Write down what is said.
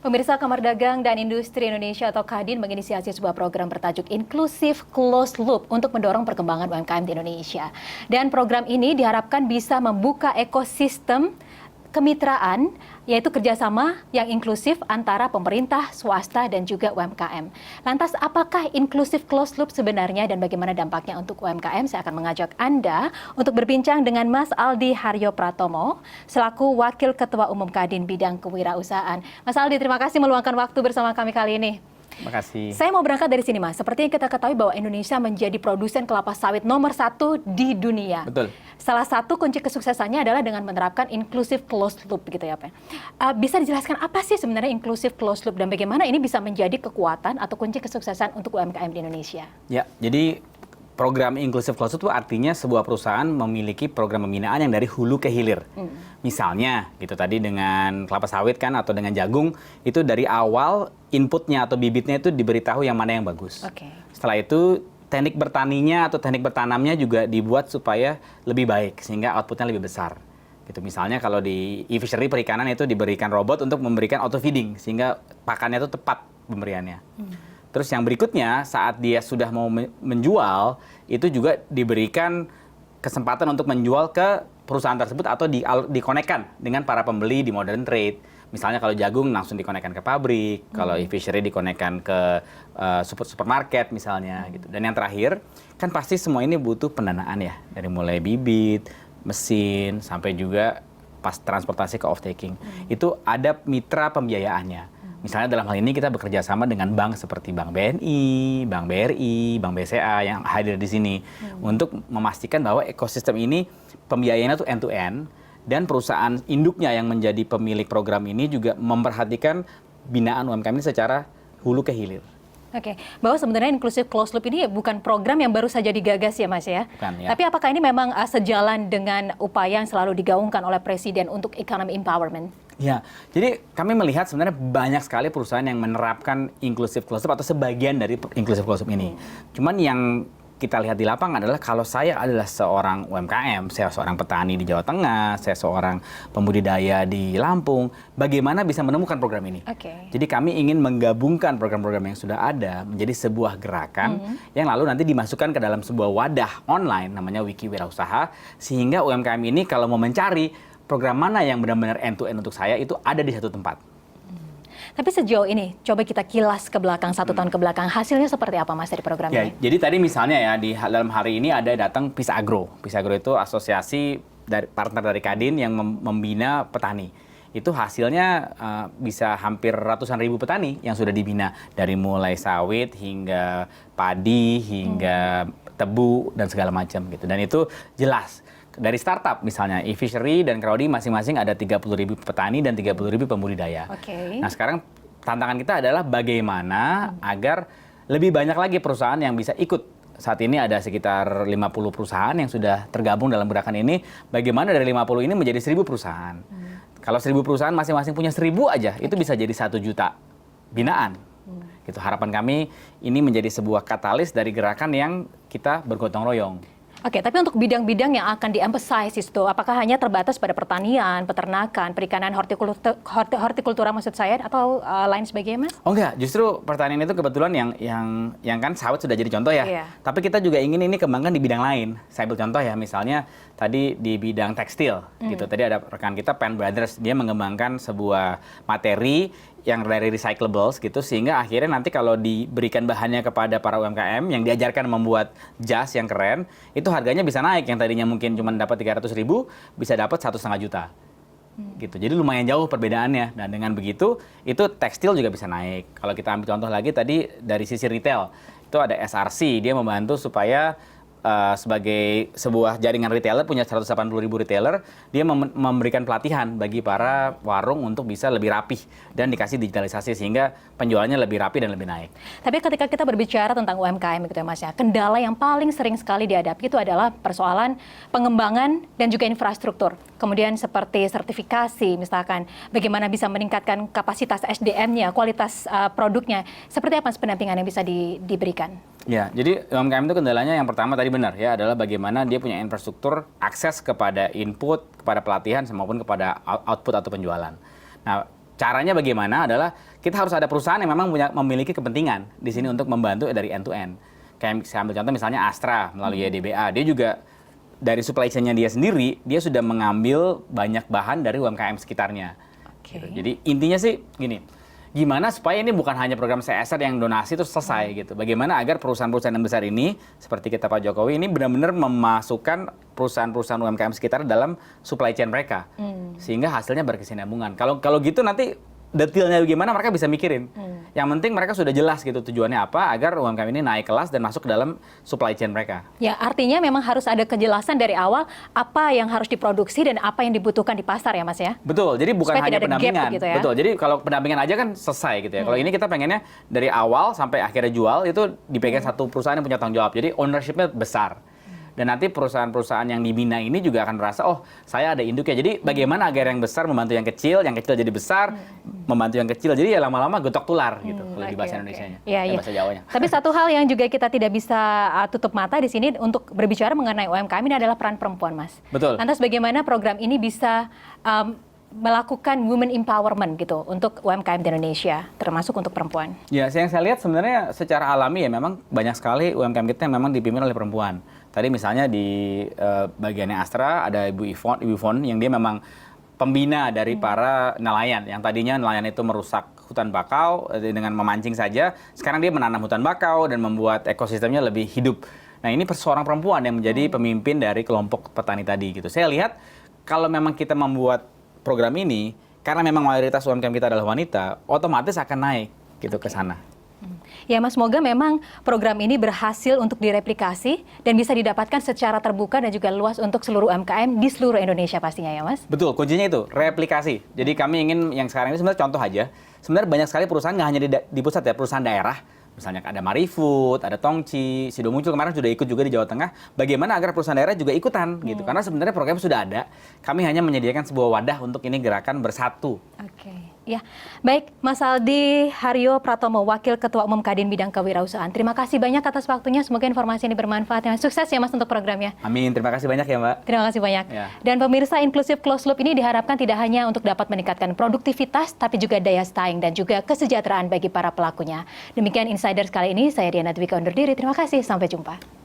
Pemirsa, Kamar Dagang dan Industri Indonesia atau Kadin menginisiasi sebuah program bertajuk Inclusive Closed Loop untuk mendorong perkembangan UMKM di Indonesia. Dan program ini diharapkan bisa membuka ekosistem kemitraan, yaitu kerjasama yang inklusif antara pemerintah, swasta, dan juga UMKM. Lantas, apakah Inclusive Closed Loop sebenarnya dan bagaimana dampaknya untuk UMKM? Saya akan mengajak Anda untuk berbincang dengan Mas Aldi Haryo Pratomo, selaku Wakil Ketua Umum Kadin Bidang Kewirausahaan. Mas Aldi, terima kasih meluangkan waktu bersama kami kali ini. Terima kasih. Saya mau berangkat dari sini, Mas. Seperti yang kita ketahui bahwa Indonesia menjadi produsen kelapa sawit nomor 1 di dunia. Betul. Salah satu kunci kesuksesannya adalah dengan menerapkan inclusive closed loop, gitu ya, Pak. Bisa dijelaskan apa sih sebenarnya inclusive closed loop dan bagaimana ini bisa menjadi kekuatan atau kunci kesuksesan untuk UMKM di Indonesia? Ya, jadi program inclusive closed loop itu artinya sebuah perusahaan memiliki program pembinaan yang dari hulu ke hilir. Misalnya, gitu tadi dengan kelapa sawit kan atau dengan jagung, itu dari awal inputnya atau bibitnya itu diberitahu yang mana yang bagus. Setelah itu teknik bertaninya atau teknik bertanamnya juga dibuat supaya lebih baik sehingga outputnya lebih besar. Gitu. Misalnya kalau di e-fishery perikanan itu diberikan robot untuk memberikan auto feeding sehingga pakannya itu tepat pemberiannya. Terus yang berikutnya saat dia sudah mau menjual itu juga diberikan kesempatan untuk menjual ke perusahaan tersebut atau dikonekkan dengan para pembeli di modern trade. Misalnya kalau jagung langsung dikonekkan ke pabrik, kalau e-fishery dikonekkan ke supermarket misalnya gitu. Dan yang terakhir kan pasti semua ini butuh pendanaan ya, dari mulai bibit, mesin sampai juga pas transportasi ke off-taking. Itu ada mitra pembiayaannya. Misalnya dalam hal ini kita bekerja sama dengan bank seperti Bank BNI, Bank BRI, Bank BCA yang hadir di sini untuk memastikan bahwa ekosistem ini pembiayaannya itu end-to-end dan perusahaan induknya yang menjadi pemilik program ini juga memperhatikan binaan UMKM ini secara hulu ke hilir. Bahwa sebenarnya inclusive closed loop ini bukan program yang baru saja digagas ya, Mas ya? Bukan, ya. Tapi apakah ini memang sejalan dengan upaya yang selalu digaungkan oleh Presiden untuk economy empowerment? Ya, jadi kami melihat sebenarnya banyak sekali perusahaan yang menerapkan inclusive closed loop atau sebagian dari inclusive closed loop ini. Cuman yang kita lihat di lapangan adalah kalau saya adalah seorang UMKM, saya seorang petani di Jawa Tengah, saya seorang pembudidaya di Lampung, bagaimana bisa menemukan program ini? Jadi kami ingin menggabungkan program-program yang sudah ada menjadi sebuah gerakan yang lalu nanti dimasukkan ke dalam sebuah wadah online namanya Wiki Wirausaha, sehingga UMKM ini kalau mau mencari program mana yang benar-benar end-to-end untuk saya itu ada di satu tempat. Tapi sejauh ini, coba kita kilas ke belakang, 1 tahun ke belakang, hasilnya seperti apa, Mas, dari program ini? Jadi tadi misalnya ya, dalam hari ini ada datang Pisagro. Pisagro itu asosiasi dari partner dari Kadin yang membina petani. Itu hasilnya bisa hampir ratusan ribu petani yang sudah dibina. Dari mulai sawit hingga padi, hingga tebu, dan segala macam gitu. Dan itu jelas. Dari startup misalnya, e-fishery dan Crowdy masing-masing ada 30.000 petani dan 30.000 pembudidaya. Nah sekarang tantangan kita adalah bagaimana agar lebih banyak lagi perusahaan yang bisa ikut. Saat ini ada sekitar 50 perusahaan yang sudah tergabung dalam gerakan ini. Bagaimana dari 50 ini menjadi 1.000 perusahaan. Kalau 1.000 perusahaan masing-masing punya 1.000 aja, itu bisa jadi 1 juta binaan. Gitu. Harapan kami ini menjadi sebuah katalis dari gerakan yang kita bergotong royong. Tapi untuk bidang-bidang yang akan di-emphasize itu, apakah hanya terbatas pada pertanian, peternakan, perikanan, hortikultura maksud saya, atau lain sebagainya, Mas? Oh enggak, justru pertanian itu kebetulan yang kan sawit sudah jadi contoh ya. Tapi kita juga ingin ini kembangkan di bidang lain. Saya ambil contoh ya, misalnya tadi di bidang tekstil gitu. Tadi ada rekan kita Penn Brothers, dia mengembangkan sebuah materi yang dari recyclables gitu, sehingga akhirnya nanti kalau diberikan bahannya kepada para UMKM yang diajarkan membuat jas yang keren, itu harganya bisa naik, yang tadinya mungkin cuma dapat 300.000 bisa dapat 1,5 juta gitu. Jadi lumayan jauh perbedaannya. Dan dengan begitu itu tekstil juga bisa naik. Kalau kita ambil contoh lagi tadi dari sisi retail, itu ada SRC, dia membantu supaya sebagai sebuah jaringan retailer, punya 180.000 retailer, dia memberikan pelatihan bagi para warung untuk bisa lebih rapih dan dikasih digitalisasi sehingga penjualannya lebih rapi dan lebih naik. Tapi ketika kita berbicara tentang UMKM gitu ya, Mas ya, kendala yang paling sering sekali dihadapi itu adalah persoalan pengembangan dan juga infrastruktur. Kemudian seperti sertifikasi, misalkan bagaimana bisa meningkatkan kapasitas SDM-nya, kualitas produknya. Seperti apa pendampingan yang bisa diberikan? Ya, jadi UMKM itu kendalanya yang pertama tadi benar ya, adalah bagaimana dia punya infrastruktur, akses kepada input, kepada pelatihan, maupun kepada output atau penjualan. Nah, caranya bagaimana adalah kita harus ada perusahaan yang memang memiliki kepentingan di sini untuk membantu dari end to end. Kayak saya ambil contoh misalnya Astra melalui YDBA, dia juga dari supply chain-nya dia sendiri, dia sudah mengambil banyak bahan dari UMKM sekitarnya. Oke. Gitu. Jadi intinya sih gini, gimana supaya ini bukan hanya program CSR yang donasi terus selesai gitu. Bagaimana agar perusahaan-perusahaan yang besar ini, seperti kita Pak Jokowi, ini benar-benar memasukkan perusahaan-perusahaan UMKM sekitar dalam supply chain mereka. Sehingga hasilnya berkesinambungan. Kalau gitu nanti detailnya bagaimana mereka bisa mikirin. Yang penting mereka sudah jelas gitu tujuannya apa agar UMKM ini naik kelas dan masuk ke dalam supply chain mereka. Ya, artinya memang harus ada kejelasan dari awal apa yang harus diproduksi dan apa yang dibutuhkan di pasar ya Mas ya? Betul, jadi bukan Supaya hanya tidak ada gap pendampingan. begitu ya? Betul, jadi kalau pendampingan aja kan selesai gitu ya. Kalau ini kita pengennya dari awal sampai akhirnya jual itu dipegang satu perusahaan yang punya tanggung jawab. Jadi ownership-nya besar. Dan nanti perusahaan-perusahaan yang dibina ini juga akan merasa, oh saya ada induknya. Jadi bagaimana agar yang besar membantu yang kecil jadi besar, membantu yang kecil. Jadi ya lama-lama gotok tular gitu kalau di bahasa Indonesianya, bahasa Jawanya. Tapi satu hal yang juga kita tidak bisa tutup mata di sini untuk berbicara mengenai UMKM ini adalah peran perempuan, Mas. Betul. Lantas bagaimana program ini bisa melakukan women empowerment gitu untuk UMKM di Indonesia, termasuk untuk perempuan? Ya, yang saya lihat sebenarnya secara alami ya memang banyak sekali UMKM kita yang memang dipimpin oleh perempuan. Tadi misalnya di bagiannya Astra ada Ibu Yvonne yang dia memang pembina dari para nelayan yang tadinya nelayan itu merusak hutan bakau dengan memancing saja, sekarang dia menanam hutan bakau dan membuat ekosistemnya lebih hidup. Nah, ini seorang perempuan yang menjadi pemimpin dari kelompok petani tadi gitu. Saya lihat kalau memang kita membuat program ini karena memang mayoritas UMKM kita adalah wanita, otomatis akan naik gitu ke sana. Ya Mas, semoga memang program ini berhasil untuk direplikasi dan bisa didapatkan secara terbuka dan juga luas untuk seluruh UMKM di seluruh Indonesia pastinya ya Mas? Betul, kuncinya itu, replikasi. Jadi kami ingin yang sekarang ini sebenarnya contoh aja, sebenarnya banyak sekali perusahaan nggak hanya di pusat ya, perusahaan daerah. Misalnya ada Marifood, ada Tongci, Sido Muncul kemarin sudah ikut juga di Jawa Tengah. Bagaimana agar perusahaan daerah juga ikutan gitu? Karena sebenarnya program sudah ada. Kami hanya menyediakan sebuah wadah untuk ini gerakan bersatu. Oke, ya. Baik, Mas Aldi Haryo Pratomo, Wakil Ketua Umum Kadin Bidang Kewirausahaan. Terima kasih banyak atas waktunya. Semoga informasi ini bermanfaat. Sukses ya Mas untuk programnya. Amin, terima kasih banyak ya Mbak. Terima kasih banyak. Ya. Dan pemirsa, Inclusive Closed Loop ini diharapkan tidak hanya untuk dapat meningkatkan produktivitas, tapi juga daya saing dan juga kesejahteraan bagi para pelakunya. Demikian Insiders kali ini, saya Diana Dwika undur diri. Terima kasih, sampai jumpa.